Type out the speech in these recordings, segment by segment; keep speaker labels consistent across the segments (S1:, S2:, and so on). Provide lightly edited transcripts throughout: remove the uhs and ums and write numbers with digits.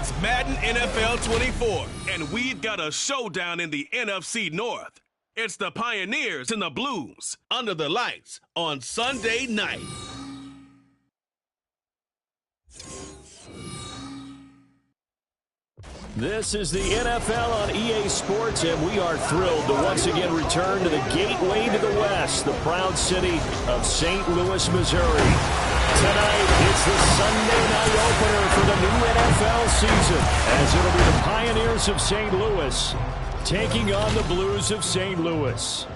S1: It's Madden NFL 24, and we've got a showdown in the NFC North. It's the Pioneers and the Blues under the lights on Sunday night.
S2: This is the NFL on EA Sports, and we are thrilled to once again return to the gateway to the West, the proud city of St. Louis, Missouri. Tonight, it's the Sunday night opener for the new NFL season, as it'll be the Pioneers of St. Louis taking on the Blues of St. Louis.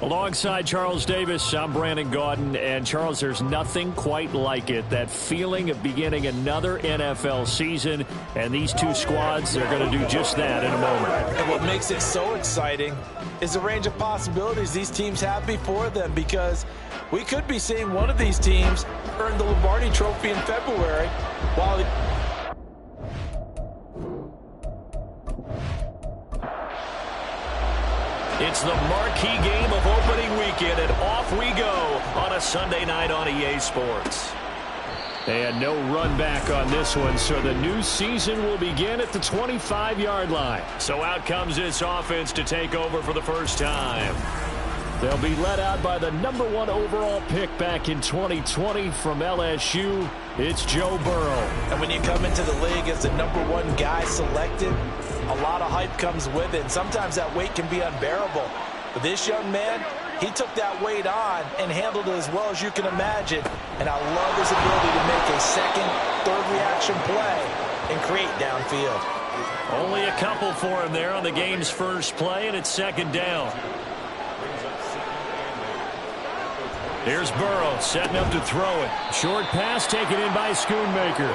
S2: Alongside Charles Davis, I'm Brandon Gaudin, and Charles, there's nothing quite like it. That feeling of beginning another NFL season, and these two squads are going to do just that in a moment.
S3: And what makes it so exciting is the range of possibilities these teams have before them, because we could be seeing one of these teams earn the Lombardi Trophy in February, while
S2: it's the marquee game of opening weekend, and off we go on a Sunday night on EA Sports. And no run back on this one, so the new season will begin at the 25-yard line. So out comes this offense to take over for the first time. They'll be led out by the #1 overall pick back in 2020 from LSU. It's Joe Burrow.
S3: And when you come into the league as the #1 guy selected, a lot of hype comes with it. And sometimes that weight can be unbearable. But this young man, he took that weight on and handled it as well as you can imagine. And I love his ability to make a second, third reaction play and create downfield.
S2: Only a couple for him there on the game's first play, and it's second down. Here's Burrow setting up to throw it. Short pass taken in by Schoonmaker.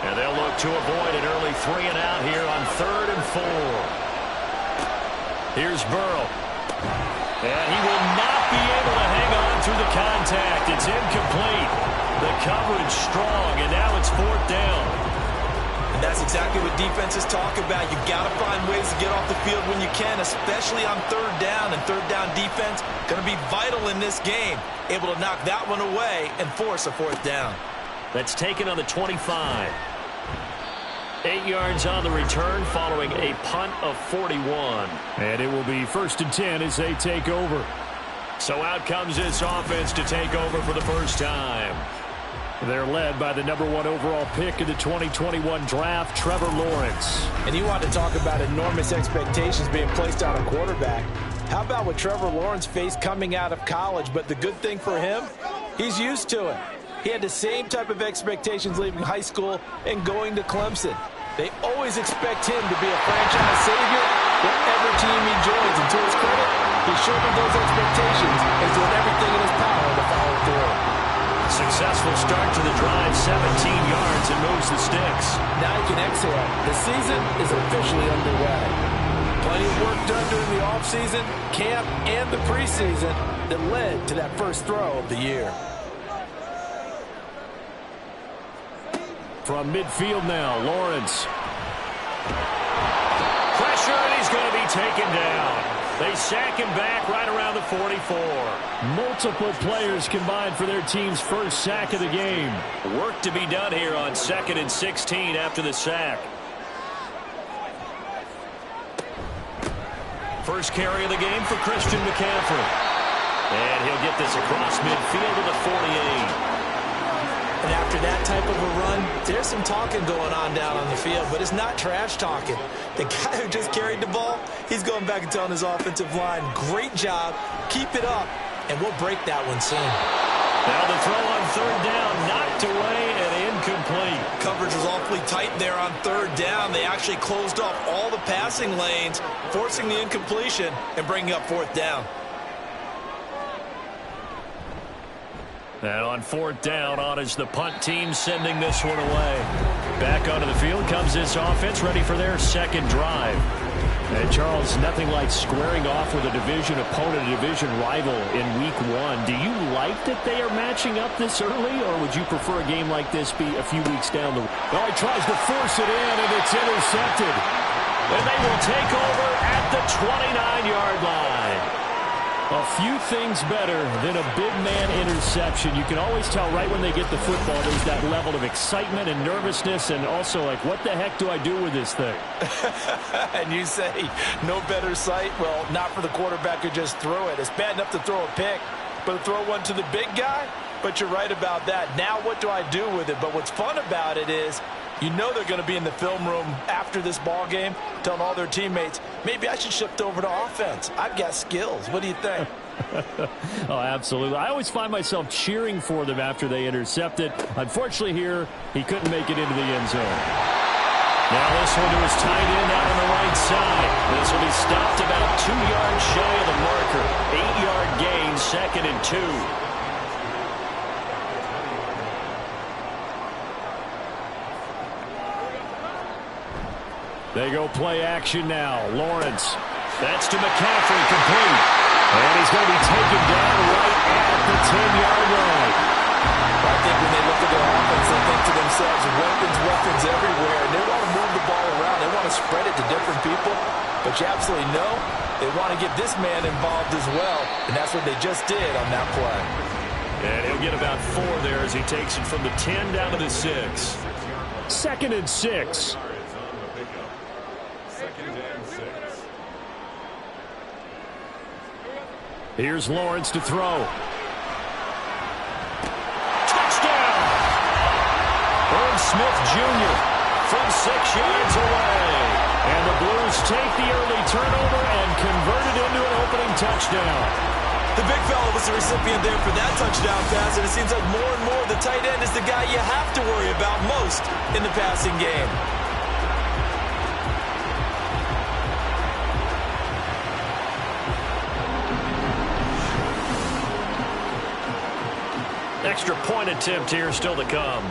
S2: And they'll look to avoid an early 3 and out here on 3rd and 4. Here's Burrow. And he will not be able to hang on through the contact. It's incomplete. The coverage strong, and now it's 4th down.
S3: And that's exactly what defenses talk about. You got to find ways to get off the field when you can, especially on 3rd down. And 3rd down defense going to be vital in this game. Able to knock that one away and force a 4th down.
S2: That's taken on the 25. 8 yards on the return following a punt of 41. And it will be 1st and 10 as they take over. So out comes this offense to take over for the first time. They're led by the #1 overall pick in the 2021 draft, Trevor Lawrence.
S3: And you want to talk about enormous expectations being placed on a quarterback. How about what Trevor Lawrence faced coming out of college? But the good thing for him, he's used to it. He had the same type of expectations leaving high school and going to Clemson. They always expect him to be a franchise savior whatever team he joins. And to his credit, he shouldered those expectations and doing everything in his power to follow through.
S2: Successful start to the drive, 17 yards, and moves the sticks.
S3: Now he can exhale. The season is officially underway. Plenty of work done during the offseason, camp, and the preseason that led to that first throw of the year.
S2: From midfield now, Lawrence. Pressure, and he's going to be taken down. They sack him back right around the 44. Multiple players combined for their team's first sack of the game. Work to be done here on 2nd and 16 after the sack. First carry of the game for Christian McCaffrey. And he'll get this across midfield to the 48.
S3: And after that type of a run, there's some talking going on down on the field, but it's not trash talking. The guy who just carried the ball, he's going back and telling his offensive line, great job, keep it up, and we'll break that one soon.
S2: Now the throw on 3rd down, knocked away and incomplete.
S3: Coverage was awfully tight there on 3rd down. They actually closed off all the passing lanes, forcing the incompletion and bringing up 4th down.
S2: And on 4th down, on is the punt team sending this one away. Back onto the field comes this offense, ready for their second drive. And Charles, nothing like squaring off with a division opponent, a division rival in week 1. Do you like that they are matching up this early, or would you prefer a game like this be a few weeks down the road? Oh, he tries to force it in, and it's intercepted. And they will take over at the 29-yard line. A few things better than a big man interception. You can always tell right when they get the football, there's that level of excitement and nervousness, and also like, what the heck do I do with this thing?
S3: And you say, no better sight? Well, not for the quarterback who just threw it. It's bad enough to throw a pick, but to throw one to the big guy? But you're right about that. Now what do I do with it? But what's fun about it is, you know they're going to be in the film room after this ball game telling all their teammates, maybe I should shift over to offense. I've got skills. What do you think?
S2: Oh, absolutely. I always find myself cheering for them after they intercept it. Unfortunately here, he couldn't make it into the end zone. Now this one to his tight end out on the right side. This will be stopped about 2 yards shy of the marker. 8-yard gain, 2nd and 2. They go play action now. Lawrence. That's to McCaffrey, complete. And he's going to be taken down right at the 10-yard line.
S3: I think when they look at their offense, they think to themselves, weapons everywhere. And they want to move the ball around. They want to spread it to different people. But you absolutely know they want to get this man involved as well. And that's what they just did on that play.
S2: And he'll get about 4 there as he takes it from the 10 down to the 6. 2nd and 6. Here's Lawrence to throw. Touchdown! Irv Smith Jr. from 6 yards away. And the Blues take the early turnover and convert it into an opening touchdown.
S3: The big fella was the recipient there for that touchdown pass, and it seems like more and more the tight end is the guy you have to worry about most in the passing game.
S2: Extra point attempt here still to come.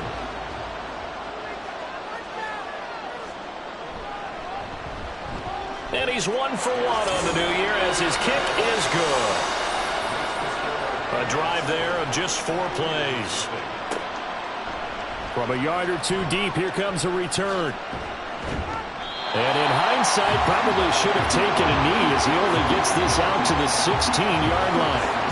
S2: And he's 1 for 1 on the new year as his kick is good. A drive there of just 4 plays. From a yard or 2 deep, here comes a return. And in hindsight, probably should have taken a knee as he only gets this out to the 16-yard line.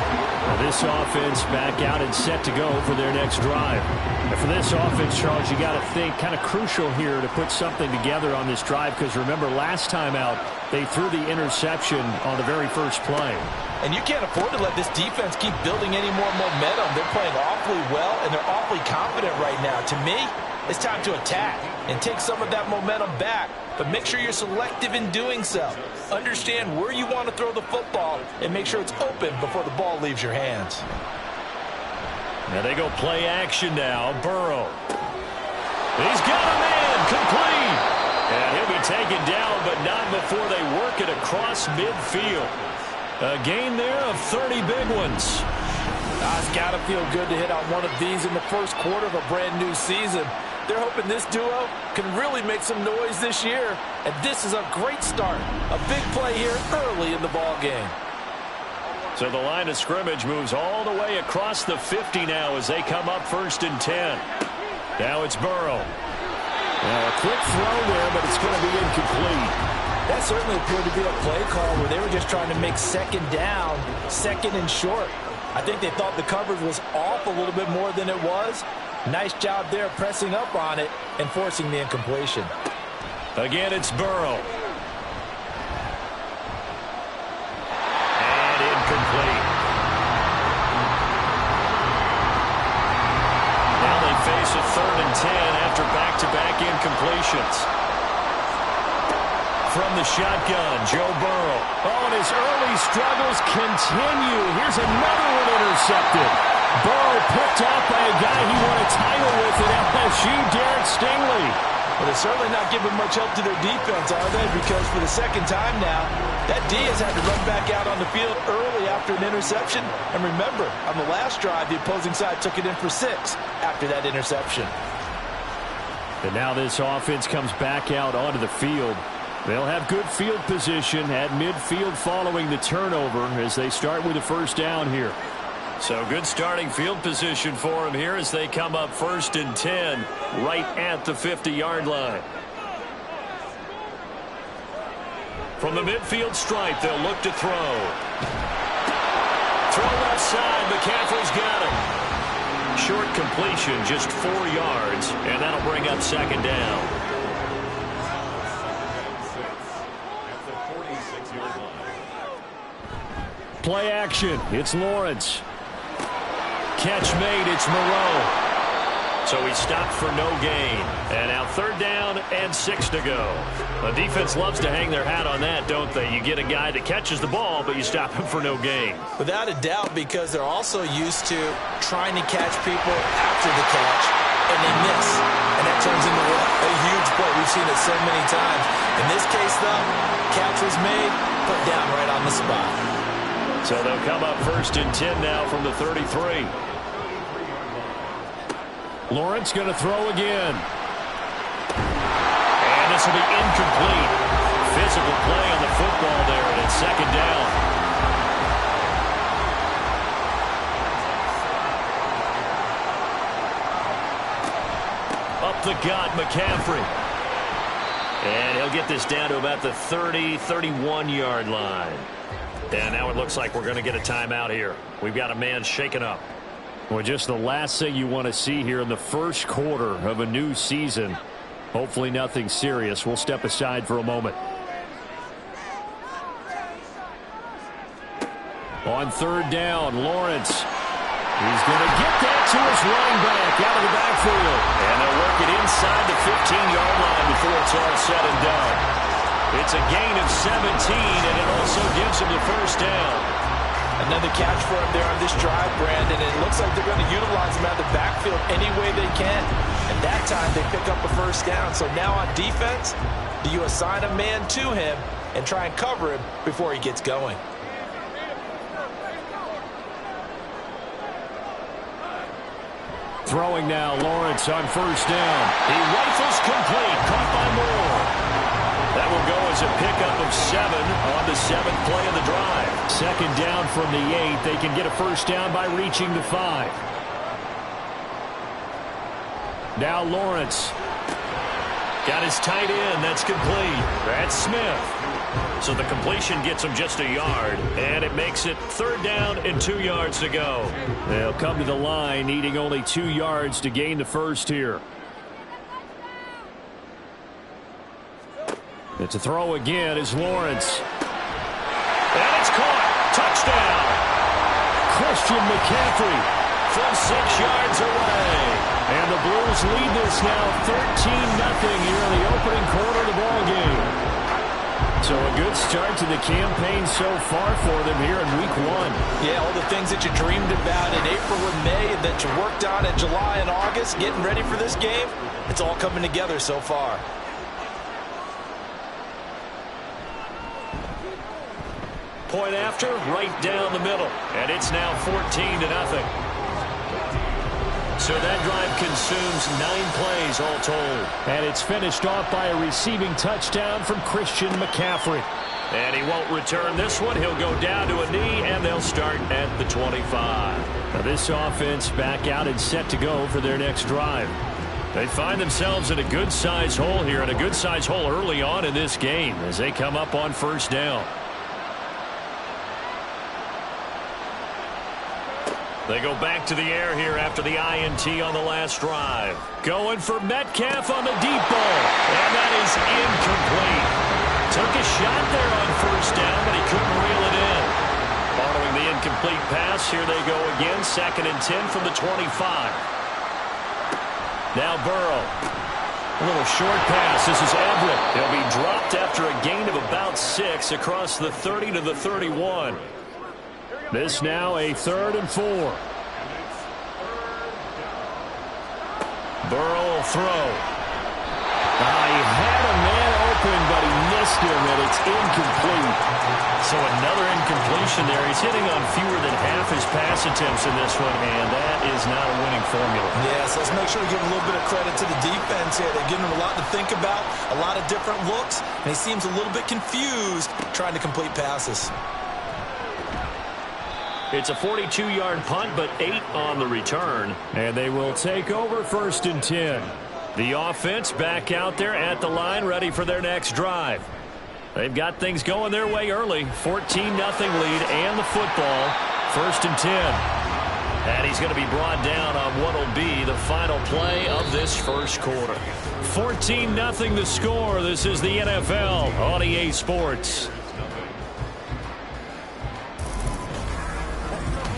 S2: Now this offense back out and set to go for their next drive. And for this offense, Charles, you got to think kind of crucial here to put something together on this drive, because remember last time out they threw the interception on the very first play.
S3: And you can't afford to let this defense keep building any more momentum. They're playing awfully well, and they're awfully confident right now. To me, it's time to attack and take some of that momentum back. But make sure you're selective in doing so. Understand where you want to throw the football and make sure it's open before the ball leaves your hands.
S2: Now they go play action now. Burrow. He's got a man complete. And he'll be taken down, but not before they work it across midfield. A gain there of 30 big ones.
S3: It's got to feel good to hit on one of these in the first quarter of a brand new season. They're hoping this duo can really make some noise this year. And this is a great start. A big play here early in the ball game.
S2: So the line of scrimmage moves all the way across the 50 now as they come up 1st and 10. Now it's Burrow. Now a quick throw there, but it's going to be incomplete.
S3: That certainly appeared to be a play call where they were just trying to make 2nd down, 2nd and short. I think they thought the coverage was off a little bit more than it was. Nice job there pressing up on it and forcing the incompletion.
S2: Again, it's Burrow. And incomplete. Now they face a 3rd and 10 after back-to-back incompletions. From the shotgun, Joe Burrow. Oh, and his early struggles continue. Here's another one intercepted. Burrow picked off by a guy he won a title with at LSU, Derek Stingley.
S3: Well, they're certainly not giving much help to their defense, are they? Because for the 2nd time now, that D has had to run back out on the field early after an interception. And remember, on the last drive, the opposing side took it in for 6 after that interception.
S2: And now this offense comes back out onto the field. They'll have good field position at midfield following the turnover as they start with a 1st down here. So good starting field position for them here as they come up 1st and 10 right at the 50-yard line. From the midfield stripe, they'll look to throw. throw left side. McCaffrey's got it. Short completion, just 4 yards, and that'll bring up second down. Play action. It's Lawrence. Catch made. It's Moreau. So he stopped for no gain. And now third down and 6 to go. The defense loves to hang their hat on that, don't they? You get a guy that catches the ball, but you stop him for no gain.
S3: Without a doubt, because they're also used to trying to catch people after the catch, and they miss. And that turns into a huge play. We've seen it so many times. In this case, though, catch was made, put down right on the spot.
S2: So they'll come up 1st and 10 now from the 33. Lawrence going to throw again. And this will be incomplete. Physical play on the football there, and it's second down. Up the gut, McCaffrey. And he'll get this down to about the 30, 31-yard line. And now it looks like we're going to get a timeout here. We've got a man shaken up. Well, just the last thing you want to see here in the first quarter of a new season. Hopefully nothing serious. We'll step aside for a moment. On third down, Lawrence. He's going to get that to his running back out of the backfield. And they'll work it inside the 15-yard line before it's all said and done. It's a gain of 17, and it also gives him the first down.
S3: Another catch for him there on this drive, Brandon. And it looks like they're going to utilize him out of the backfield any way they can. And that time they pick up a first down. So now on defense, do you assign a man to him and try and cover him before he gets going?
S2: Throwing now, Lawrence on first down. He rifles complete, caught by Moore. That will go as a pickup of 7 on the 7th play of the drive. Second down from the 8. They can get a first down by reaching the 5. Now Lawrence. Got his tight end. That's complete. That's Smith. So the completion gets him just a yard, and it makes it third down and 2 yards to go. They'll come to the line, needing only 2 yards to gain the first here. It's a throw again is Lawrence. And it's caught. Touchdown. Christian McCaffrey from 6 yards away. And the Blues lead this now 13-0 here in the opening quarter of the ballgame. So a good start to the campaign so far for them here in week 1.
S3: Yeah, all the things that you dreamed about in April and May and that you worked on in July and August, getting ready for this game, it's all coming together so far.
S2: Point after, right down the middle. And it's now 14-0. So that drive consumes 9 plays all told. And it's finished off by a receiving touchdown from Christian McCaffrey. And he won't return this one. He'll go down to a knee, and they'll start at the 25. Now this offense back out and set to go for their next drive. They find themselves in a good-size hole here, and a good-size hole early on in this game as they come up on first down. They go back to the air here after the INT on the last drive. Going for Metcalf on the deep ball. And that is incomplete. Took a shot there on first down, but he couldn't reel it in. Following the incomplete pass, here they go again. 2nd and 10 from the 25. Now Burrow. A little short pass. This is Everett. He'll be dropped after a gain of about 6 across the 30 to the 31. This now a 3rd and 4. Burrow will throw. He had a man open, but he missed him, and it's incomplete. So another incompletion there. He's hitting on fewer than half his pass attempts in this one, and that is not a winning formula.
S3: Yes, let's make sure we give a little bit of credit to the defense here. They're giving him a lot to think about, a lot of different looks, and he seems a little bit confused trying to complete passes.
S2: It's a 42-yard punt, but 8 on the return. And they will take over 1st and 10. The offense back out there at the line, ready for their next drive. They've got things going their way early. 14-0 lead and the football. First and 10. And he's going to be brought down on what will be the final play of this first quarter. 14-0 the score. This is the NFL on EA Sports.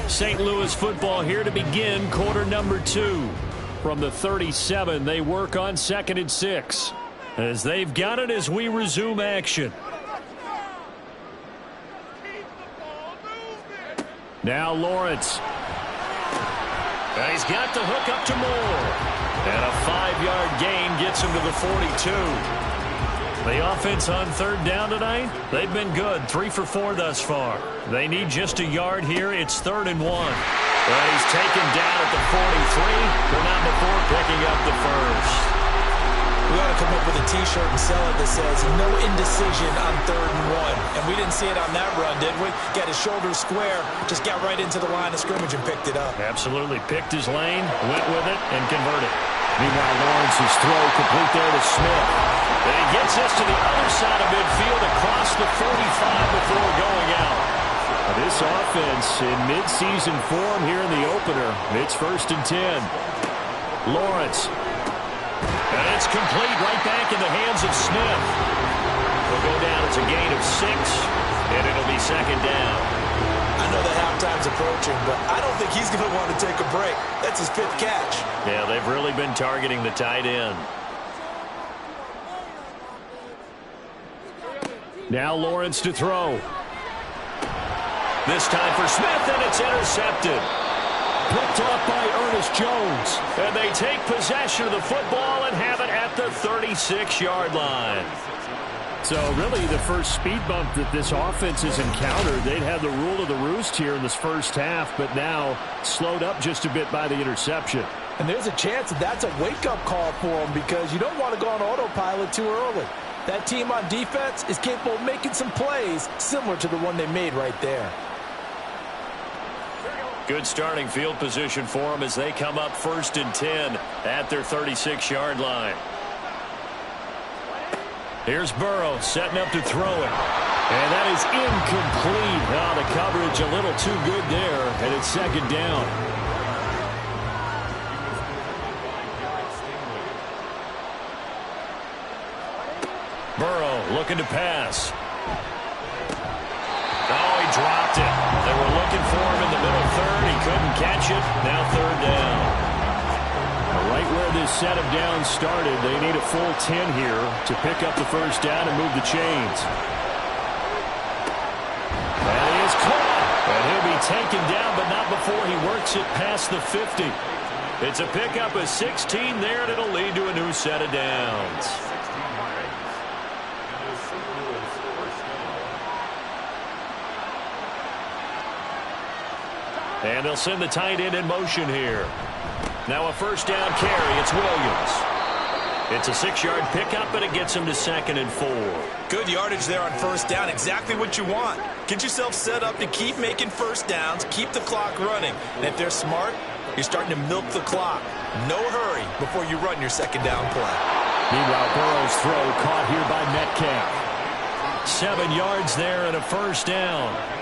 S2: St. Louis football here to begin quarter number 2. From the 37, they work on 2nd and 6. As they've got it as we resume action. Now Lawrence. And he's got the hook up to Moore. And a 5-yard gain gets him to the 42. The offense on 3rd down tonight, they've been good. 3 for 4 thus far. They need just a yard here. It's 3rd and 1. Well, he's taken down at the 43, but not before picking up the first.
S3: We ought to come up with a T-shirt and sell it that says, no indecision on 3rd and 1. And we didn't see it on that run, did we? Got his shoulders square, just got right into the line of scrimmage and picked it up.
S2: Absolutely. Picked his lane, went with it, and converted. Meanwhile, Lawrence's throw complete there to Smith. And he gets us to the other side of midfield across the 45 before going out. This offense in midseason form here in the opener. It's 1st and 10. Lawrence. And it's complete right back in the hands of Smith. He'll go down as a gain of 6, and it'll be 2nd down.
S3: I know the halftime's approaching, but I don't think he's going to want to take a break. That's his 5th catch.
S2: Yeah, they've really been targeting the tight end. Now Lawrence to throw. This time for Smith, and it's intercepted. Picked off by Ernest Jones. And they take possession of the football and have it at the 36-yard line. So really the first speed bump that this offense has encountered, they'd had the rule of the roost here in this first half, but now slowed up just a bit by the interception.
S3: And there's a chance that that's a wake-up call for them because you don't want to go on autopilot too early. That team on defense is capable of making some plays similar to the one they made right there.
S2: Good starting field position for them as they come up 1st and 10 at their 36-yard line. Here's Burrow setting up to throw it. And that is incomplete. Now the coverage a little too good there, and it's 2nd down. Burrow looking to pass. Oh, he dropped it. They were looking for him in the middle 3rd. He couldn't catch it. Now 3rd down. Right where this set of downs started, they need a full 10 here to pick up the 1st down and move the chains. And he is caught. And he'll be taken down, but not before he works it past the 50. It's a pickup of 16 there, and it'll lead to a new set of downs. And they'll send the tight end in motion here. Now a 1st down carry. It's Williams. It's a 6-yard pickup, and it gets him to 2nd and 4.
S3: Good yardage there on 1st down. Exactly what you want. Get yourself set up to keep making 1st downs, keep the clock running. And if they're smart, you're starting to milk the clock. No hurry before you run your 2nd down play.
S2: Meanwhile, Burrow's throw caught here by Metcalf. 7 yards there and a 1st down.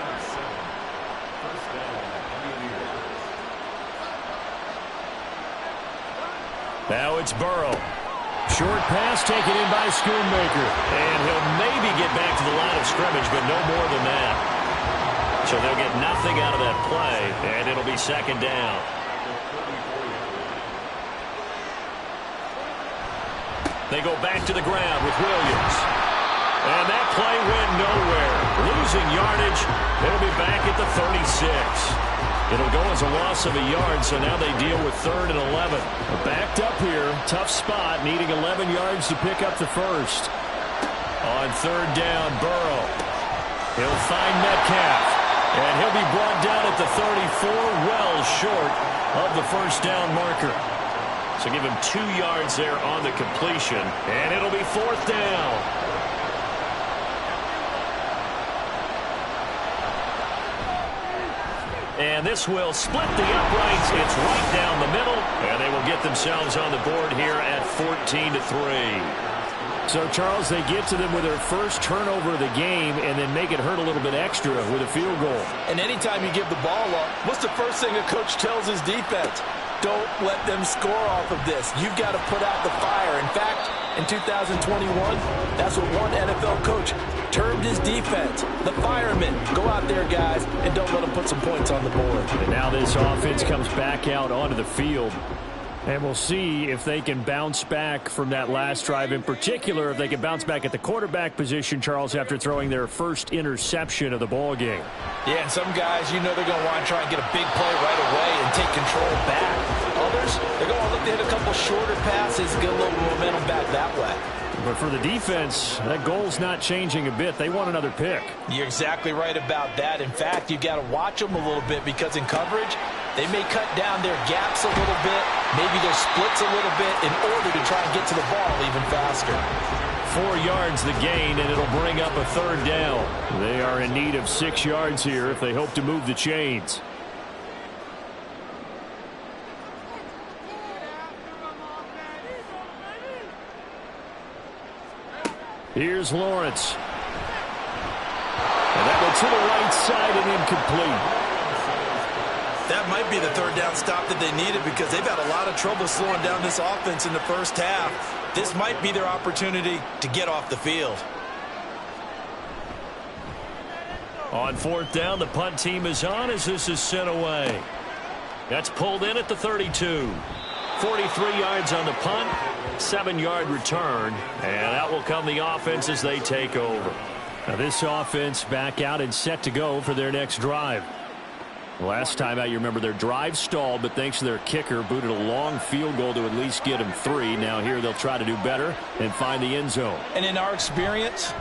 S2: Now it's Burrow. Short pass taken in by Schoonmaker. And he'll maybe get back to the line of scrimmage, but no more than that. So they'll get nothing out of that play, and it'll be 2nd down. They go back to the ground with Williams. And that play went nowhere. Losing yardage. It'll be back at the 36. It'll go as a loss of a yard, so now they deal with 3rd and 11. Backed up here, tough spot, needing 11 yards to pick up the 1st. On 3rd down, Burrow. He'll find Metcalf, and he'll be brought down at the 34, well short of the 1st down marker. So give him 2 yards there on the completion, and it'll be 4th down. And this will split the uprights. It's right down the middle. And they will get themselves on the board here at 14-3. So, Charles, they get to them with their first turnover of the game and then make it hurt a little bit extra with a field goal.
S3: And anytime you give the ball up, what's the first thing a coach tells his defense? Don't let them score off of this. You've got to put out the fire. In fact, in 2021, that's what one NFL coach termed his defense. The firemen. Go out there, guys, and don't let them put some points on the board.
S2: And now this offense comes back out onto the field. And we'll see if they can bounce back from that last drive. In particular, if they can bounce back at the quarterback position, Charles, after throwing their first interception of the ball game.
S3: Yeah, and some guys, you know they're going to want to try and get a big play right away and take control back. Others, they're going to look to hit a couple shorter passes, get a little momentum back that way.
S2: But for the defense, that goal's not changing a bit. They want another pick.
S3: You're exactly right about that. In fact, you've got to watch them a little bit because in coverage, they may cut down their gaps a little bit, maybe their splits a little bit in order to try and get to the ball even faster.
S2: 4 yards the gain, and it'll bring up a third down. They are in need of 6 yards here if they hope to move the chains. Here's Lawrence. And that went to the right side and incomplete.
S3: That might be the third down stop that they needed because they've had a lot of trouble slowing down this offense in the first half. This might be their opportunity to get off the field.
S2: On fourth down, the punt team is on as this is sent away. That's pulled in at the 32. 43 yards on the punt, 7-yard return, and out will come the offense as they take over. Now this offense back out and set to go for their next drive. Last time out, you remember their drive stalled, but thanks to their kicker, booted a long field goal to at least get them 3. Now here they'll try to do better and find the end zone.
S3: And in our experience,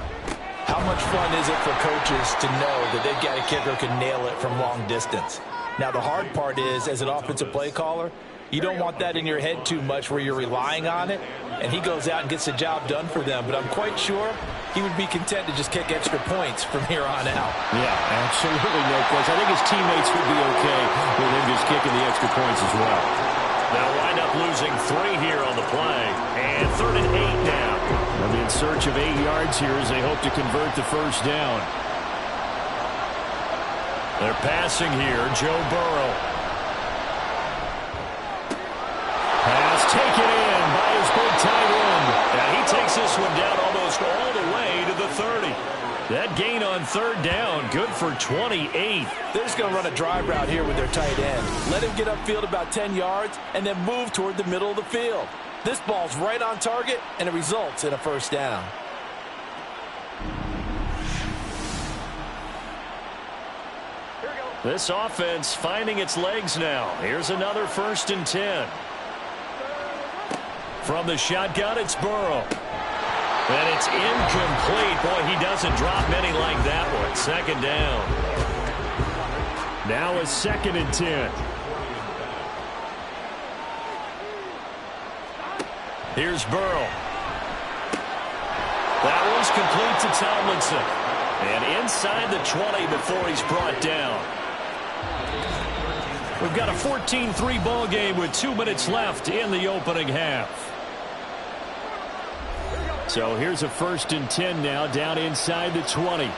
S3: how much fun is it for coaches to know that they've got a kicker who can nail it from long distance? Now the hard part is, as an offensive play caller, you don't want that in your head too much where you're relying on it, and he goes out and gets the job done for them. But I'm quite sure he would be content to just kick extra points from here on out.
S2: Yeah, absolutely no question. I think his teammates would be okay with him just kicking the extra points as well. They'll wind up losing 3 here on the play, and 3rd and 8 now. They'll be in search of 8 yards here as they hope to convert the first down. They're passing here, Joe Burrow. Pass taken in by his big tight end. Now he takes this one down almost all the way to the 30. That gain on 3rd down, good for 28.
S3: They're just going to run a drive route here with their tight end. Let him get upfield about 10 yards and then move toward the middle of the field. This ball's right on target, and it results in a first down.
S2: This offense finding its legs now. Here's another 1st and 10. From the shotgun, it's Burrow. And it's incomplete. Boy, he doesn't drop many like that one. 2nd down. Now a 2nd and 10. Here's Burrow. That one's complete to Tomlinson. And inside the 20 before he's brought down. We've got a 14-3 ball game with 2 minutes left in the opening half. So here's a 1st and 10 now down inside the 20.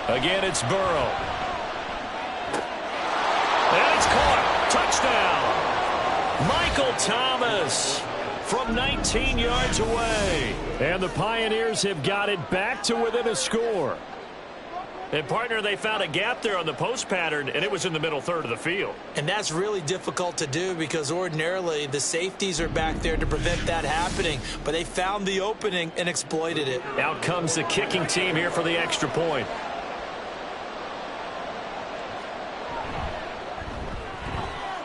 S2: Again, it's Burrow. And it's caught. Touchdown. Michael Thomas from 19 yards away. And the Pioneers have got it back to within a score. And, partner, they found a gap there on the post pattern, and it was in the middle 3rd of the field.
S3: And that's really difficult to do because ordinarily the safeties are back there to prevent that happening. But they found the opening and exploited it.
S2: Out comes the kicking team here for the extra point.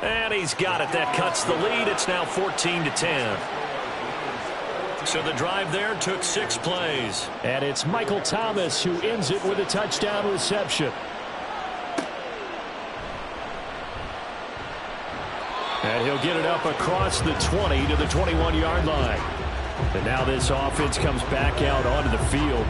S2: And he's got it. That cuts the lead. It's now 14-10. So the drive there took 6 plays. And it's Michael Thomas who ends it with a touchdown reception. And he'll get it up across the 20 to the 21-yard line. And now this offense comes back out onto the field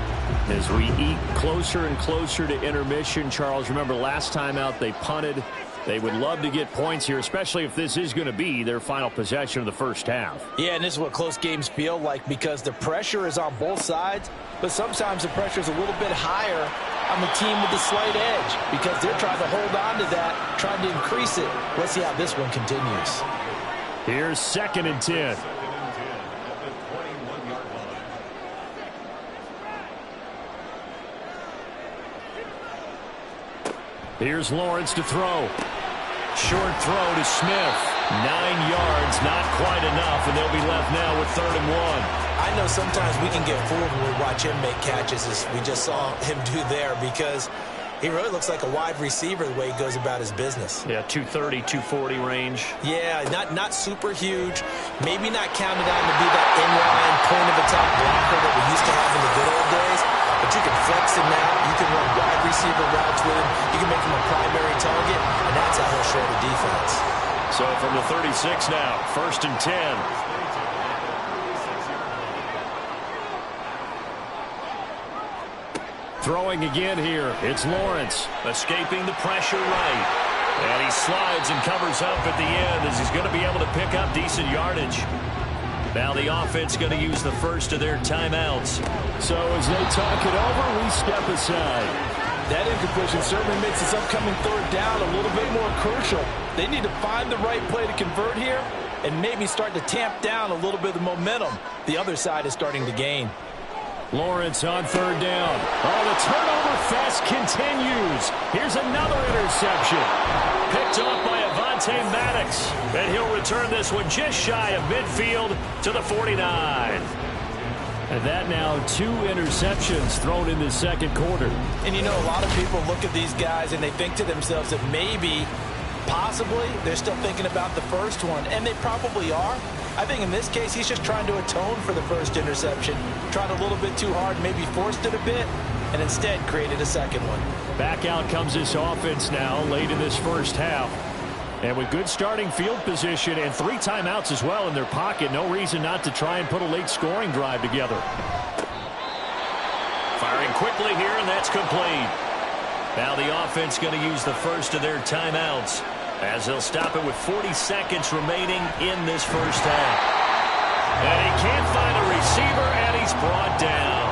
S2: as we eat closer and closer to intermission. Charles, remember last time out they punted They would love to get points here, especially if this is going to be their final possession of the first half.
S3: Yeah, and this is what close games feel like because the pressure is on both sides, but sometimes the pressure is a little bit higher on the team with the slight edge because they're trying to hold on to that, trying to increase it. Let's see how this one continues.
S2: Here's 2nd and 10. Here's Lawrence to throw. Short throw to Smith. 9 yards, not quite enough, and they'll be left now with 3rd and 1.
S3: I know sometimes we can get fooled when we watch him make catches, as we just saw him do there, because he really looks like a wide receiver the way he goes about his business.
S2: Yeah, 230, 240 range.
S3: Yeah, not super huge. Maybe not counted on to be that inline point-of-attack blocker that we used to have in the good old days. But you can flex him out. You can run wide receiver routes with him. You can make him a primary target, and that's how he'll show the defense.
S2: So from the 36 now, 1st and 10. Throwing again here. It's Lawrence. Escaping the pressure right. And he slides and covers up at the end as he's going to be able to pick up decent yardage. Now the offense going to use the first of their timeouts. So as they talk it over, we step aside.
S3: That incompletion certainly makes this upcoming 3rd down a little bit more crucial. They need to find the right play to convert here and maybe start to tamp down a little bit of the momentum the other side is starting to gain.
S2: Lawrence on 3rd down. Oh, the turnover fest continues. Here's another interception. Picked off by Avonte Maddox. And he'll return this one just shy of midfield to the 49. And that now 2 interceptions thrown in the 2nd quarter.
S3: And you know, a lot of people look at these guys and they think to themselves that maybe, possibly, they're still thinking about the first one. And they probably are. I think in this case, he's just trying to atone for the first interception. Tried a little bit too hard, maybe forced it a bit, and instead created a 2nd one.
S2: Back out comes this offense now late in this first half. And with good starting field position and 3 timeouts as well in their pocket, no reason not to try and put a late scoring drive together. Firing quickly here, and that's complete. Now the offense going to use the first of their timeouts, as they'll stop it with 40 seconds remaining in this first half. And he can't find a receiver, and he's brought down.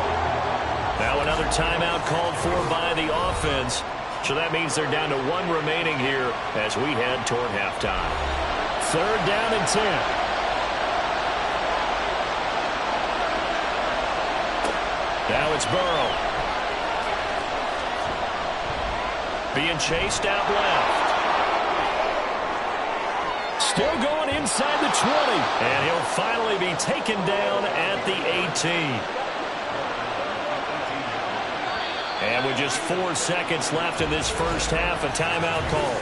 S2: Now another timeout called for by the offense. So that means they're down to 1 remaining here as we head toward halftime. 3rd down and 10. Now it's Burrow. Being chased out left. Still going inside the 20. And he'll finally be taken down at the 18. And with just 4 seconds left in this first half, a timeout call.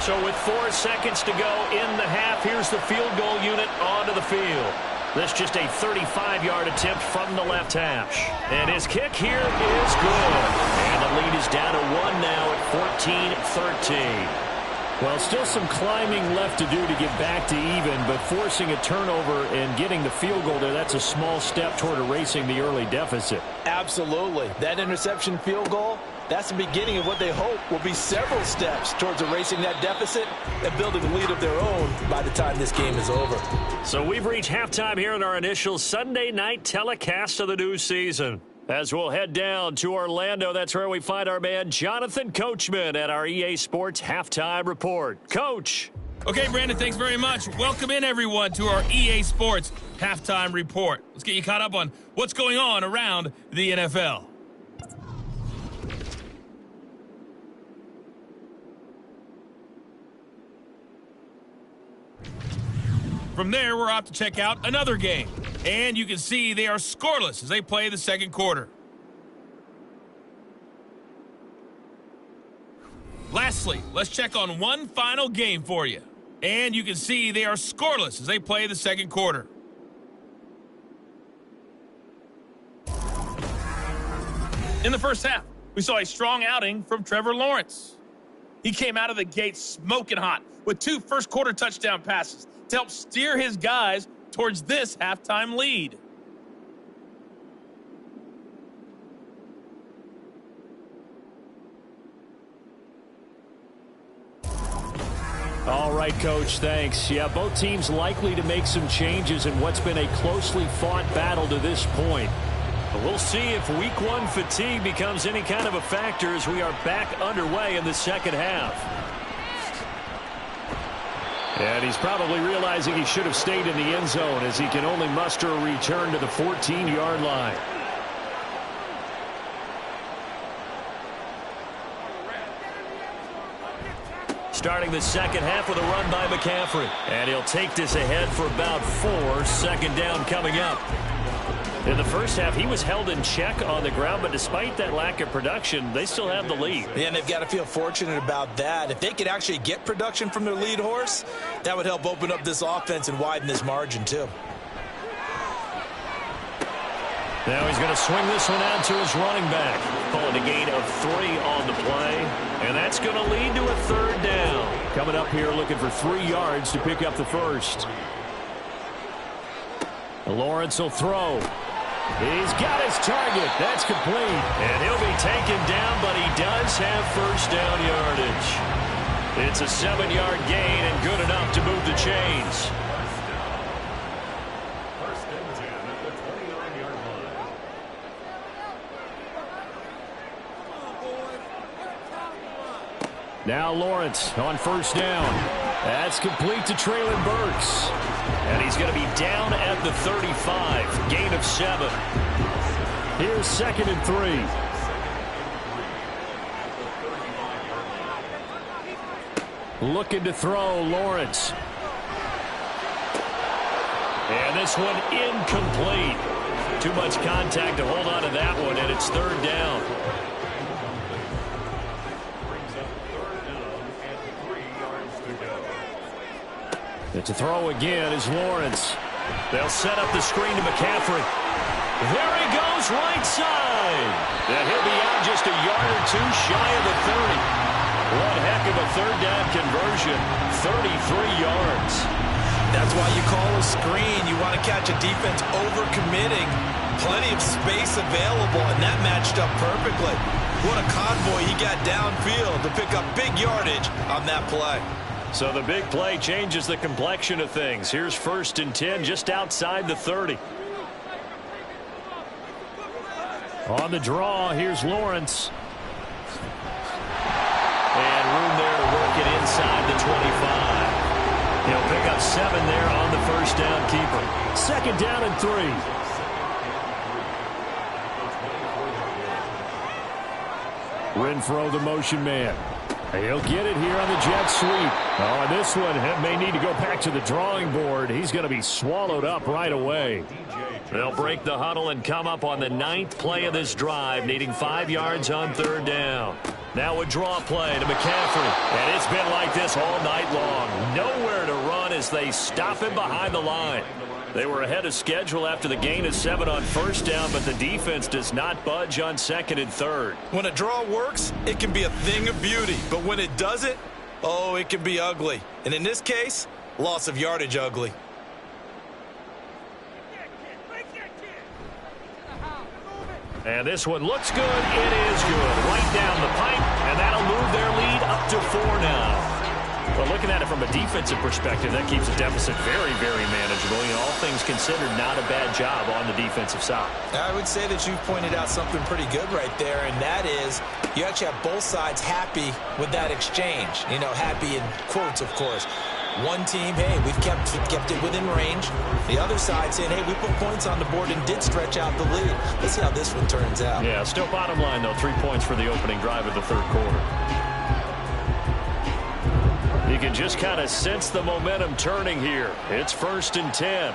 S2: So with 4 seconds to go in the half, here's the field goal unit onto the field. This just a 35-yard attempt from the left hash. And his kick here is good. And the lead is down to 1 now at 14-13. Well, still some climbing left to do to get back to even, but forcing a turnover and getting the field goal there, that's a small step toward erasing the early deficit.
S3: Absolutely. That interception field goal, that's the beginning of what they hope will be several steps towards erasing that deficit and building a lead of their own by the time this game is over.
S2: So we've reached halftime here in our initial Sunday night telecast of the new season. As we'll head down to Orlando, that's where we find our man Jonathan Coachman at our EA Sports Halftime Report. Coach.
S4: Okay, Brandon, thanks very much. Welcome in, everyone, to our EA Sports Halftime Report. Let's get you caught up on what's going on around the NFL. From there, we're off to check out another game. And you can see they are scoreless as they play the 2nd quarter. Lastly, let's check on one final game for you. And you can see they are scoreless as they play the 2nd quarter. In the first half, we saw a strong outing from Trevor Lawrence. He came out of the gate smoking hot with 2 first-quarter touchdown passes to help steer his guys towards this halftime lead.
S2: All right, Coach, thanks. Yeah, both teams likely to make some changes in what's been a closely fought battle to this point. But we'll see if week one fatigue becomes any kind of a factor as we are back underway in the second half. And he's probably realizing he should have stayed in the end zone as he can only muster a return to the 14-yard line. Starting the second half with a run by McCaffrey. And he'll take this ahead for about 4. Second down coming up. In the first half, he was held in check on the ground, but despite that lack of production, they still have the lead.
S3: Yeah, and they've got to feel fortunate about that. If they could actually get production from their lead horse, that would help open up this offense and widen this margin, too.
S2: Now he's going to swing this one out to his running back. Calling a gain of 3 on the play. And that's going to lead to a third down. Coming up here looking for 3 yards to pick up the first. Lawrence will throw. He's got his target. That's complete. And he'll be taken down, but he does have first down yardage. It's a 7-yard gain and good enough to move the chains. Now Lawrence on first down. That's complete to Traylon Burks. And he's going to be down at the 35. Gain of 7. Here's 2nd and 3. Looking to throw, Lawrence. And this one incomplete. Too much contact to hold on to that one, and it's 3rd down. It's a throw again is Lawrence. They'll set up the screen to McCaffrey. There he goes, right side. And he'll be out just a yard or 2 shy of the 30. One heck of a 3rd down conversion. 33 yards.
S3: That's why you call a screen. You want to catch a defense overcommitting. Plenty of space available, and that matched up perfectly. What a convoy he got downfield to pick up big yardage on that play.
S2: So the big play changes the complexion of things. Here's 1st and 10 just outside the 30. On the draw, here's Lawrence. And room there to work it inside the 25. He'll pick up 7 there on the first down keeper. 2nd down and 3. Renfro, the motion man. He'll get it here on the jet sweep. Oh, and this one may need to go back to the drawing board. He's going to be swallowed up right away. They'll break the huddle and come up on the 9th play of this drive, needing 5 yards on 3rd down. Now a draw play to McCaffrey. And it's been like this all night long. Nowhere to run as they stop him behind the line. They were ahead of schedule after the gain of 7 on first down, but the defense does not budge on 2nd and 3rd.
S3: When a draw works, it can be a thing of beauty. But when it doesn't, oh, it can be ugly. And in this case, loss of yardage ugly.
S2: And this one looks good. It is good. Right down the pipe, and that'll move their lead up to 4 now. But looking at it from a defensive perspective, that keeps the deficit very, very manageable. You know, all things considered, not a bad job on the defensive side.
S3: I would say that you've pointed out something pretty good right there, and that is you actually have both sides happy with that exchange. You know, happy in quotes, of course. One team, hey, we've kept it within range. The other side saying, hey, we put points on the board and did stretch out the lead. Let's see how this one turns out.
S2: Yeah, still bottom line, though, 3 points for the opening drive of the 3rd quarter. You can just kind of sense the momentum turning here. It's 1st and 10.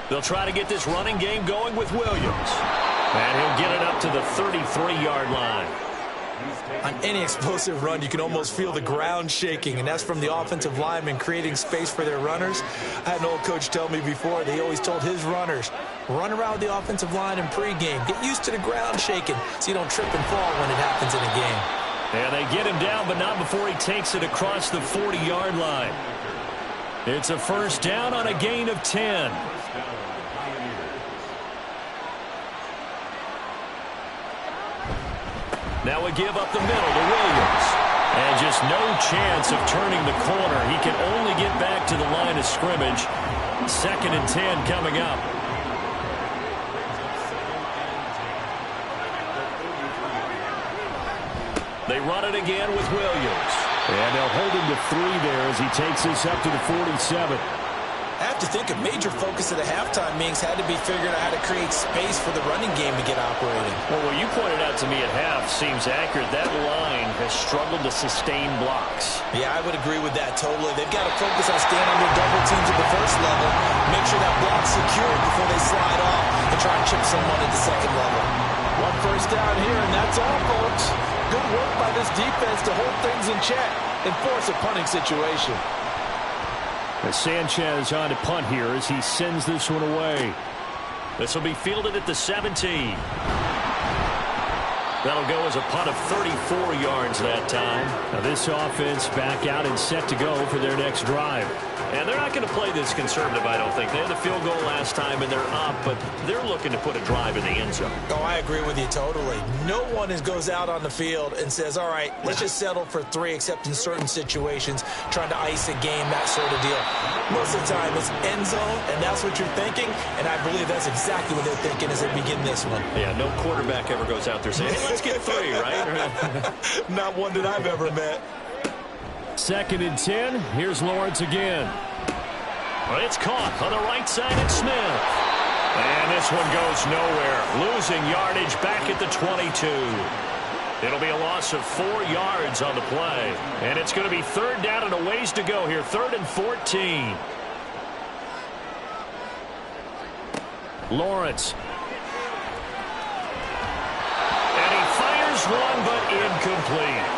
S2: They'll try to get this running game going with Williams. And he'll get it up to the 33-yard line.
S3: On any explosive run, you can almost feel the ground shaking, and that's from the offensive linemen creating space for their runners. I had an old coach tell me before, they always told his runners, run around the offensive line in pregame. Get used to the ground shaking so you don't trip and fall when it happens in a game.
S2: And they get him down, but not before he takes it across the 40-yard line. It's a first down on a gain of 10. Now we give up the middle to Williams. And just no chance of turning the corner. He can only get back to the line of scrimmage. 2nd and 10 coming up. They run it again with Williams.
S5: And they'll hold him to 3 there as he takes this up to the 47.
S3: I have to think a major focus at the halftime meetings had to be figuring out how to create space for the running game to get operating.
S2: Well, what you pointed out to me at half seems accurate. That line has struggled to sustain blocks.
S3: Yeah, I would agree with that totally. They've got to focus on staying under double teams at the first level, make sure that block's secure before they slide off and try and chip someone at the second level. 1 first down here, and that's all, folks. Good work by this defense to hold things in check and force a punting situation.
S5: As Sanchez on to punt here as he sends this one away.
S2: This will be fielded at the 17. That'll go as a punt of 34 yards that time.
S5: Now this offense back out and set to go for their next drive.
S2: And they're not going to play this conservative, I don't think. They had the field goal last time, and they're up, but they're looking to put a drive in the end zone.
S3: Oh, I agree with you totally. No one goes out on the field and says, all right, let's just settle for 3, except in certain situations, trying to ice a game, that sort of deal. Most of the time, it's end zone, and that's what you're thinking, and I believe that's exactly what they're thinking as they begin this one.
S2: Yeah, no quarterback ever goes out there saying, hey, let's get 3, right?
S3: Not one that I've ever met.
S5: 2nd and 10. Here's Lawrence again.
S2: Well, it's caught on the right side at Smith. And this one goes nowhere. Losing yardage back at the 22. It'll be a loss of 4 yards on the play. And it's going to be 3rd down and a ways to go here. 3rd and 14.
S5: Lawrence.
S2: And he fires one, but incomplete.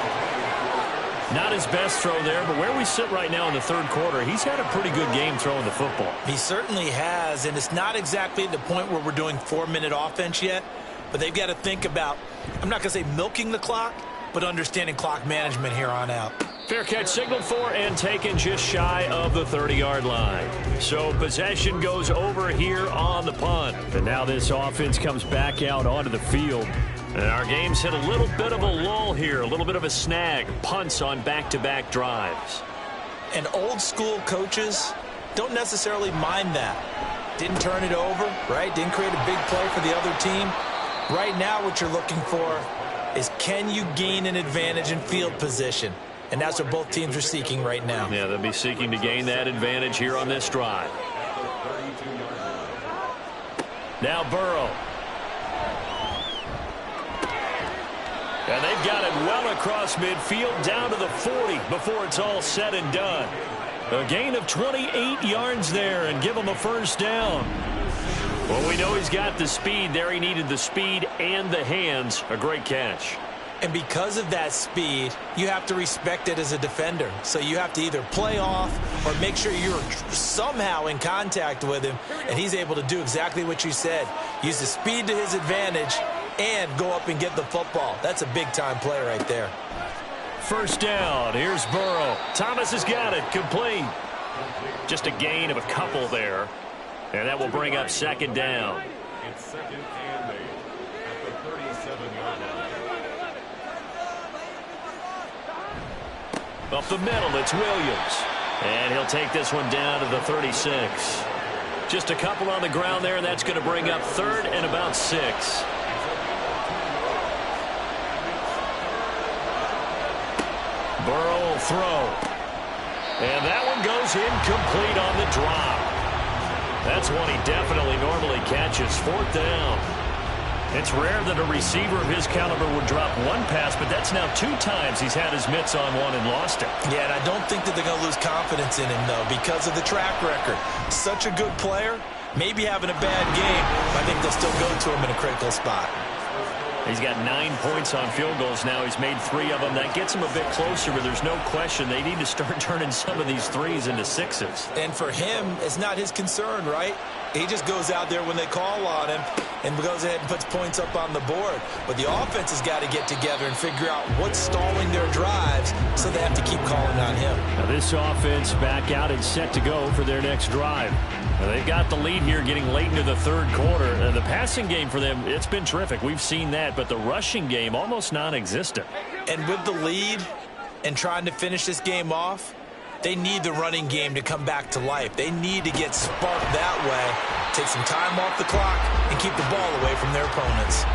S2: Not his best throw there, but where we sit right now in the 3rd quarter, he's had a pretty good game throwing the football.
S3: He certainly has, and it's not exactly at the point where we're doing 4-minute offense yet, but they've got to think about, I'm not going to say milking the clock, but understanding clock management here on out.
S2: Fair catch signaled for and taken just shy of the 30-yard line. So possession goes over here on the punt.
S5: And now this offense comes back out onto the field.
S2: And our game's hit a little bit of a lull here, a little bit of a snag. Punts on back-to-back drives.
S3: And old school coaches don't necessarily mind that. Didn't turn it over, right? Didn't create a big play for the other team. Right now what you're looking for is, can you gain an advantage in field position? And that's what both teams are seeking right now.
S2: Yeah, they'll be seeking to gain that advantage here on this drive. Now Burrow. And they've got it well across midfield down to the 40 before it's all said and done. A gain of 28 yards there and give him a 1st down. Well, we know he's got the speed there. He needed the speed and the hands. A great catch.
S3: And because of that speed, you have to respect it as a defender. So you have to either play off or make sure you're somehow in contact with him. And he's able to do exactly what you said. Use the speed to his advantage and go up and get the football. That's a big-time play right there.
S2: 1st down. Here's Burrow. Thomas has got it. Complete. Just a gain of a couple there. And that will bring up 2nd down.
S6: It's 2nd and 8 at the 37-yard line.
S2: Up the middle, it's Williams. And he'll take this one down to the 36. Just a couple on the ground there, and that's going to bring up 3rd and about 6. Burrow will throw. And that one goes incomplete on the drop. That's one he definitely normally catches. 4th down. It's rare that a receiver of his caliber would drop one pass, but that's now 2 times he's had his mitts on one and lost it.
S3: Yeah, and I don't think that they're going to lose confidence in him, though, because of the track record. Such a good player, maybe having a bad game, but I think they'll still go to him in a critical spot.
S2: He's got 9 points on field goals now. He's made 3 of them. That gets him a bit closer, but there's no question they need to start turning some of these 3s into 6s.
S3: And for him, it's not his concern, right? He just goes out there when they call on him and goes ahead and puts points up on the board. But the offense has got to get together and figure out what's stalling their drives, so they have to keep calling on him.
S5: Now this offense back out and set to go for their next drive.
S2: Well, they've got the lead here getting late into the third quarter. The passing game for them, it's been terrific. We've seen that, but the rushing game almost non-existent.
S3: And with the lead and trying to finish this game off, they need the running game to come back to life. They need to get sparked that way, take some time off the clock, and keep the ball away from their opponents.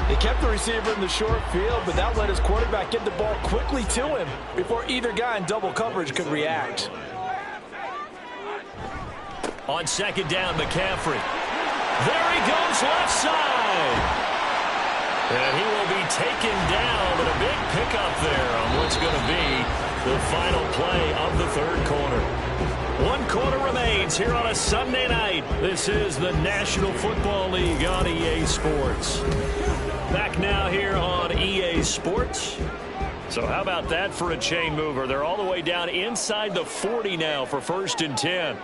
S3: They kept the receiver in the short field, but that let his quarterback get the ball quickly to him before either guy in double coverage could react.
S2: On second down, McCaffrey. There he goes left side. And he will be taken down, but a big pickup there on what's going to be the final play of the third quarter. 1 quarter remains here on a Sunday night. This is the National Football League on EA Sports. Back now here on EA Sports. So how about that for a chain mover? They're all the way down inside the 40 now for 1st and 10.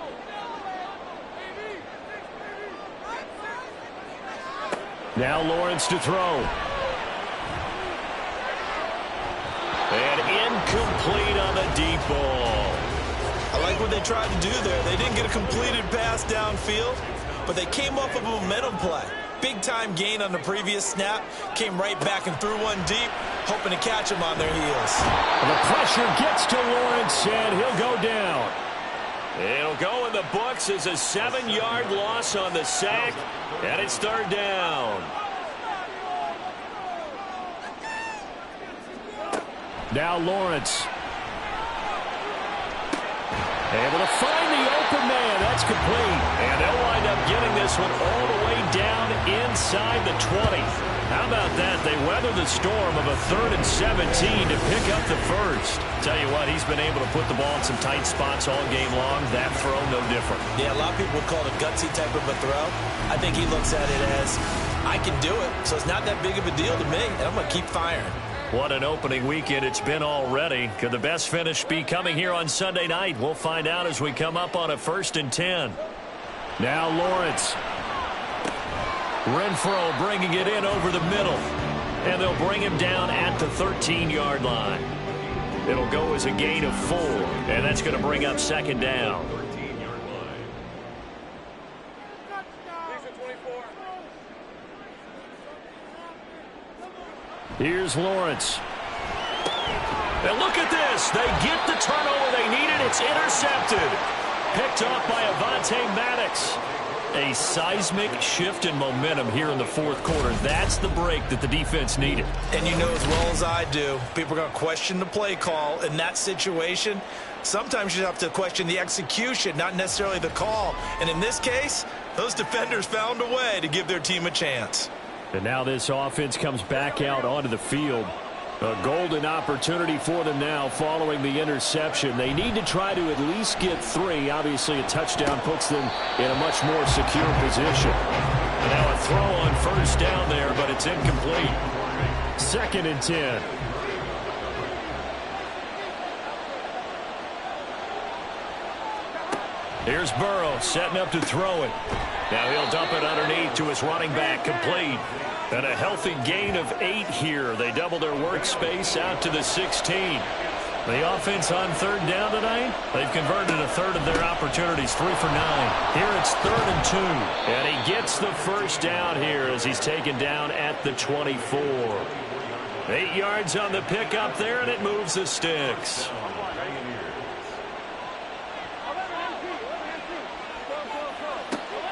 S2: Now Lawrence to throw. And incomplete on the deep ball.
S3: I like what they tried to do there. They didn't get a completed pass downfield, but they came off of a momentum play. Big-time gain on the previous snap, came right back and threw one deep, hoping to catch them on their heels.
S2: And the pressure gets to Lawrence, and he'll go down. It'll go in the books as a 7-yard loss on the sack, and it's 3rd down. Now Lawrence. Able to find the open man. That's complete. And they'll wind up getting this one all the way down inside the 20. How about that? They weather the storm of a 3rd and 17 to pick up the first. Tell you what, he's been able to put the ball in some tight spots all game long. That throw, no different.
S3: Yeah, a lot of people would call it a gutsy type of a throw. I think he looks at it as, I can do it, so it's not that big of a deal to me, and I'm going to keep firing.
S2: What an opening weekend it's been already. Could the best finish be coming here on Sunday night? We'll find out as we come up on a 1st and 10. Now Lawrence. Renfro bringing it in over the middle. And they'll bring him down at the 13-yard line. It'll go as a gain of 4. And that's going to bring up 2nd down. Here's Lawrence. And look at this. They get the turnover they needed. It's intercepted. Picked off by Avonte Maddox. A seismic shift in momentum here in the 4th quarter. That's the break that the defense needed.
S3: And you know as well as I do, people are going to question the play call in that situation. Sometimes you have to question the execution, not necessarily the call. And in this case, those defenders found a way to give their team a chance.
S2: And now this offense comes back out onto the field. A golden opportunity for them now following the interception. They need to try to at least get 3. Obviously, a touchdown puts them in a much more secure position. And now a throw on 1st down there, but it's incomplete. 2nd and 10. Here's Burrow setting up to throw it. Now he'll dump it underneath to his running back, complete. And a healthy gain of 8 here. They double their workspace out to the 16. The offense on 3rd down tonight, they've converted a 1/3 of their opportunities, 3 for 9. Here it's 3rd and 2. And he gets the 1st down here as he's taken down at the 24. 8 yards on the pickup there, and it moves the sticks.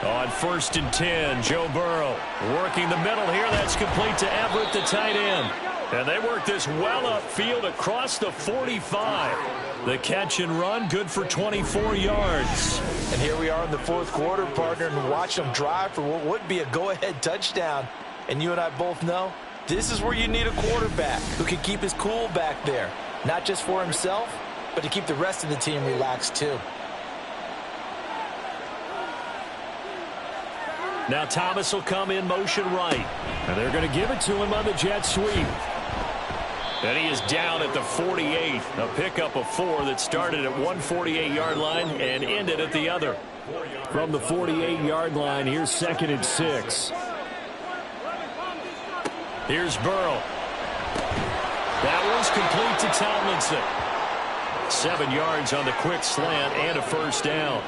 S2: On 1st and 10, Joe Burrow working the middle here. That's complete to Everett, the tight end. And they work this well upfield across the 45. The catch and run, good for 24 yards.
S3: And here we are in the 4th quarter, partner, and watch them drive for what would be a go-ahead touchdown. And you and I both know this is where you need a quarterback who can keep his cool back there. Not just for himself, but to keep the rest of the team relaxed too.
S2: Now Thomas will come in motion right. And they're going to give it to him on the jet sweep. And he is down at the 48. A pickup of 4 that started at 148-yard line and ended at the other. From the 48-yard line, here's 2nd and 6. Here's Burrow. That one's complete to Tomlinson. 7 yards on the quick slant and a 1st down.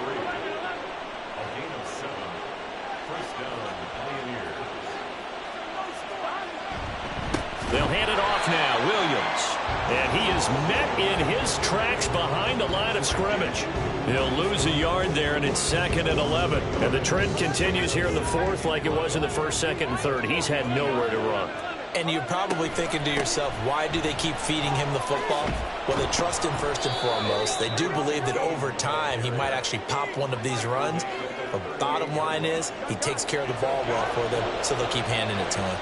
S2: They'll hand it off now. Williams. And he is met in his tracks behind the line of scrimmage. He'll lose a yard there, and it's 2nd and 11. And the trend continues here in the 4th like it was in the 1st, 2nd, and 3rd. He's had nowhere to run.
S3: And you're probably thinking to yourself, why do they keep feeding him the football? Well, they trust him first and foremost. They do believe that over time he might actually pop one of these runs. But bottom line is he takes care of the ball well for them, so they'll keep handing it to him.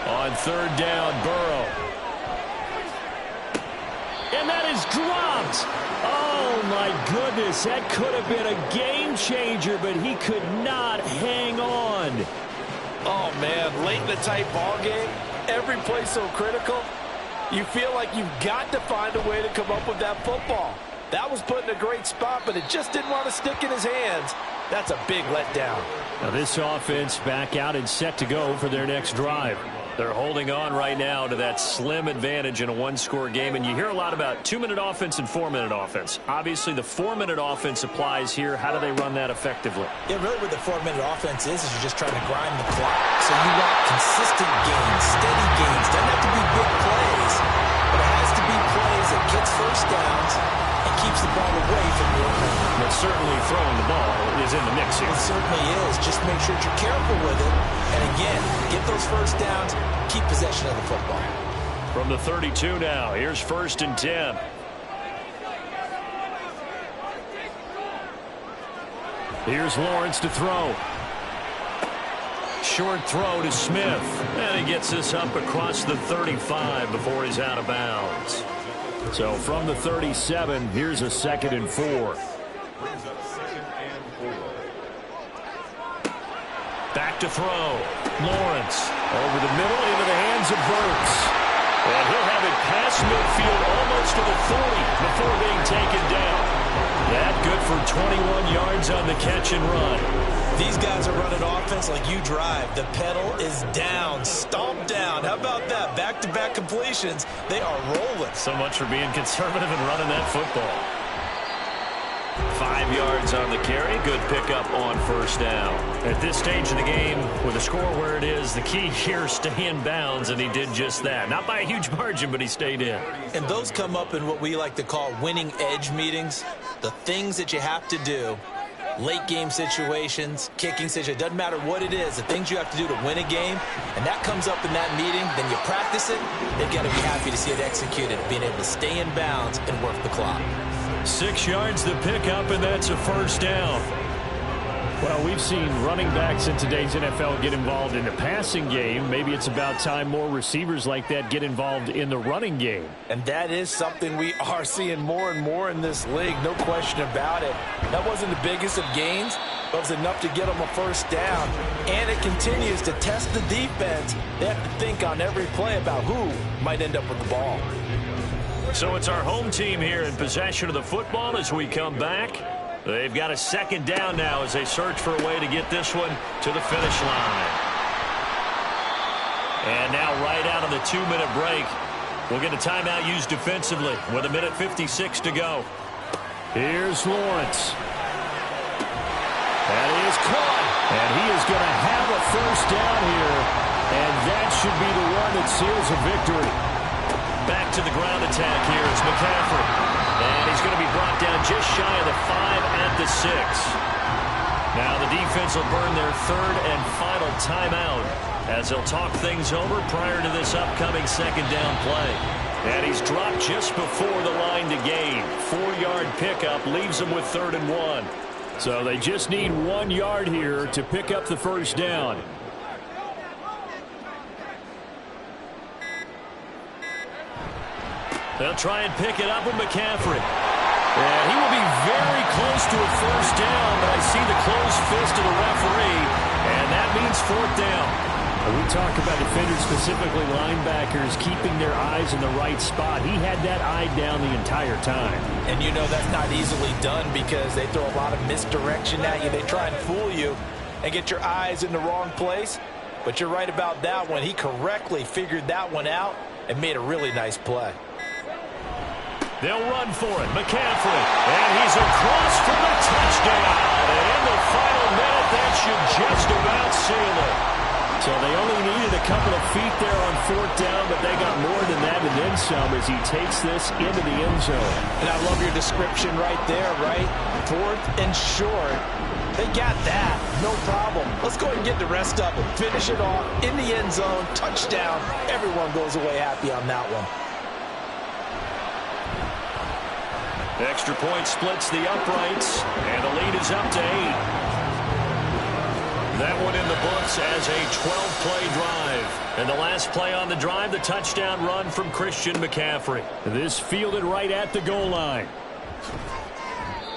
S2: On 3rd down, Burrow. And that is dropped. Oh, my goodness. That could have been a game changer, but he could not hang on.
S3: Oh, man, late in the tight ball game, every play so critical, you feel like you've got to find a way to come up with that football. That was put in a great spot, but it just didn't want to stick in his hands. That's a big letdown.
S2: Now this offense back out and set to go for their next drive. They're holding on right now to that slim advantage in a one-score game, and you hear a lot about 2-minute offense and 4-minute offense. Obviously, the 4-minute offense applies here. How do they run that effectively?
S3: Yeah, really what the 4-minute offense is you're just trying to grind the clock. So you want consistent gains, steady gains. Doesn't have to be big plays, but it has to be plays that gets first downs and keeps the ball away from your opponent.
S2: But certainly throwing the ball is in the mix here.
S3: It certainly is. Just make sure that you're careful with it. And again, get those first downs, keep possession of the football.
S2: From the 32 now, here's 1st and 10. Here's Lawrence to throw. Short throw to Smith. And he gets this up across the 35 before he's out of bounds. So from the 37, here's a 2nd and 4.
S6: Brings up 2nd and 4.
S2: Back to throw. Lawrence over the middle into the hands of Burks. And he'll have it past midfield almost to the 40 before being taken down. That good for 21 yards on the catch and run.
S3: These guys are running offense like you drive. The pedal is down, stomped down. How about that? Back-to-back completions. They are rolling.
S2: So much for being conservative and running that football. 5 yards on the carry. Good pickup on 1st down. At this stage of the game, with the score where it is, the key here is stay in bounds, and he did just that. Not by a huge margin, but he stayed in.
S3: And those come up in what we like to call winning edge meetings. The things that you have to do. Late game situations, kicking situations, doesn't matter what it is, the things you have to do to win a game, and that comes up in that meeting, then you practice it, they've got to be happy to see it executed, being able to stay in bounds and work the clock.
S2: 6 yards to pick up, and that's a 1st down. Well, we've seen running backs in today's NFL get involved in the passing game. Maybe it's about time more receivers like that get involved in the running game.
S3: And that is something we are seeing more and more in this league, no question about it. That wasn't the biggest of gains, but it was enough to get them a 1st down. And it continues to test the defense. They have to think on every play about who might end up with the ball.
S2: So it's our home team here in possession of the football as we come back. They've got a 2nd down now as they search for a way to get this one to the finish line. And now right out of the 2-minute break, we'll get a timeout used defensively with 1:56 to go. Here's Lawrence. That is caught. And he is going to have a 1st down here. And that should be the one that seals a victory. Back to the ground attack here is McCaffrey. And he's going to be brought down just shy of the 5 at the 6. Now the defense will burn their 3rd and final timeout as they'll talk things over prior to this upcoming 2nd down play. And he's dropped just before the line to gain. 4-yard pickup leaves them with 3rd and 1. So they just need 1 yard here to pick up the 1st down. They'll try and pick it up with McCaffrey. And he will be very close to a 1st down, but I see the closed fist of the referee, and that means 4th down.
S5: We talk about defenders, specifically linebackers, keeping their eyes in the right spot. He had that eye down the entire time.
S3: And you know that's not easily done because they throw a lot of misdirection at you. They try and fool you and get your eyes in the wrong place. But you're right about that one. He correctly figured that one out and made a really nice play.
S2: They'll run for it. McCaffrey. And he's across for the touchdown. And in the final minute, that should just about seal
S5: So they only needed a couple of feet there on 4th down, but they got more than that and then some as he takes this into the end zone.
S3: And I love your description right there, right? 4th and short. They got that. No problem. Let's go ahead and get the rest of it. Finish it off in the end zone. Touchdown. Everyone goes away happy on that one.
S2: Extra point splits the uprights, and the lead is up to 8. That one in the books as a 12-play drive. And the last play on the drive, the touchdown run from Christian McCaffrey.
S5: This fielded right at the goal line.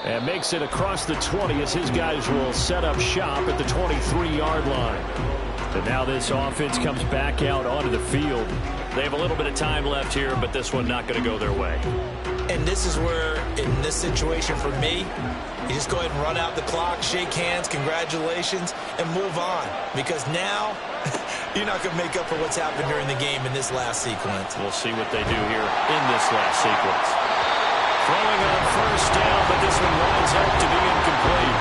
S5: And makes it across the 20 as his guys will set up shop at the 23-yard line. And now this offense comes back out onto the field.
S2: They have a little bit of time left here, but this one not going to go their way.
S3: And this is where, in this situation for me, you just go ahead and run out the clock, shake hands, congratulations, and move on. Because now, you're not going to make up for what's happened during the game in this last sequence.
S2: We'll see what they do here in this last sequence. Throwing on 1st down, but this one winds up to be incomplete.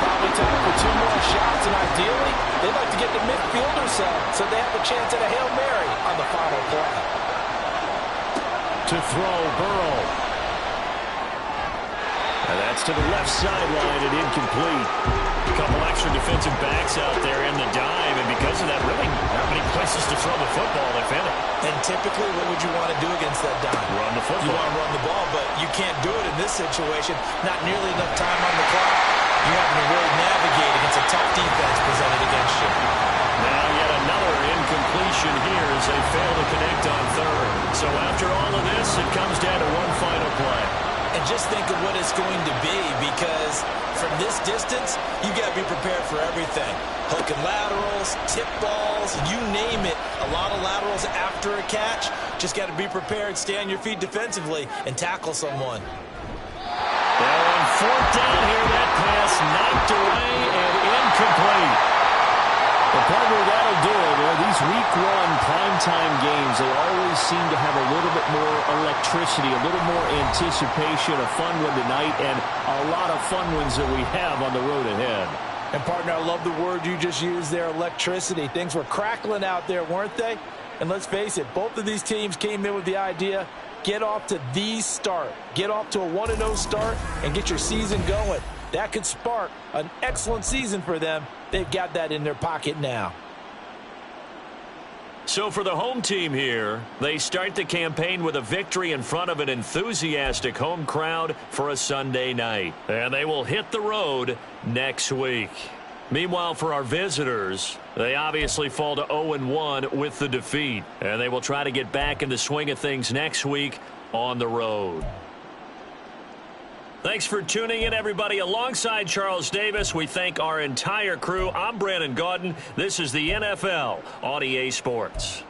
S3: Probably time for 2 more shots, and ideally, they'd like to get the midfielder so they have a chance at a Hail Mary on the final play.
S5: To throw, Burrow. And that's to the left sideline and incomplete.
S2: A couple extra defensive backs out there in the dive, and because of that, really not many places to throw the football, if any.
S3: And typically, what would you want to do against that dive?
S2: Run the football.
S3: You want to run the ball, but you can't do it in this situation. Not nearly enough time on the clock. You have to really navigate against a tough defense presented against you.
S2: Now yet another incompletion here as they fail to connect on 3rd. So after all of this, it comes down to one final play.
S3: And just think of what it's going to be, because from this distance, you got to be prepared for everything. Hook and laterals, tip balls, you name it. A lot of laterals after a catch. Just got to be prepared, stay on your feet defensively, and tackle someone.
S2: Now on 4th down here, that pass knocked away and incomplete.
S5: The partner, that'll do it. These week 1 primetime games, they always seem to have a little bit more electricity, a little more anticipation, a fun one tonight, and a lot of fun ones that we have on the road ahead.
S3: And partner, I love the word you just used there, electricity. Things were crackling out there, weren't they? And let's face it, both of these teams came in with the idea, get off to the start. Get off to a 1-0 start and get your season going. That could spark an excellent season for them. They've got that in their pocket now.
S2: So for the home team here, they start the campaign with a victory in front of an enthusiastic home crowd for a Sunday night. And they will hit the road next week. Meanwhile, for our visitors, they obviously fall to 0-1 with the defeat. And they will try to get back in the swing of things next week on the road. Thanks for tuning in, everybody. Alongside Charles Davis, we thank our entire crew. I'm Brandon Gaudin. This is the NFL on EA Sports.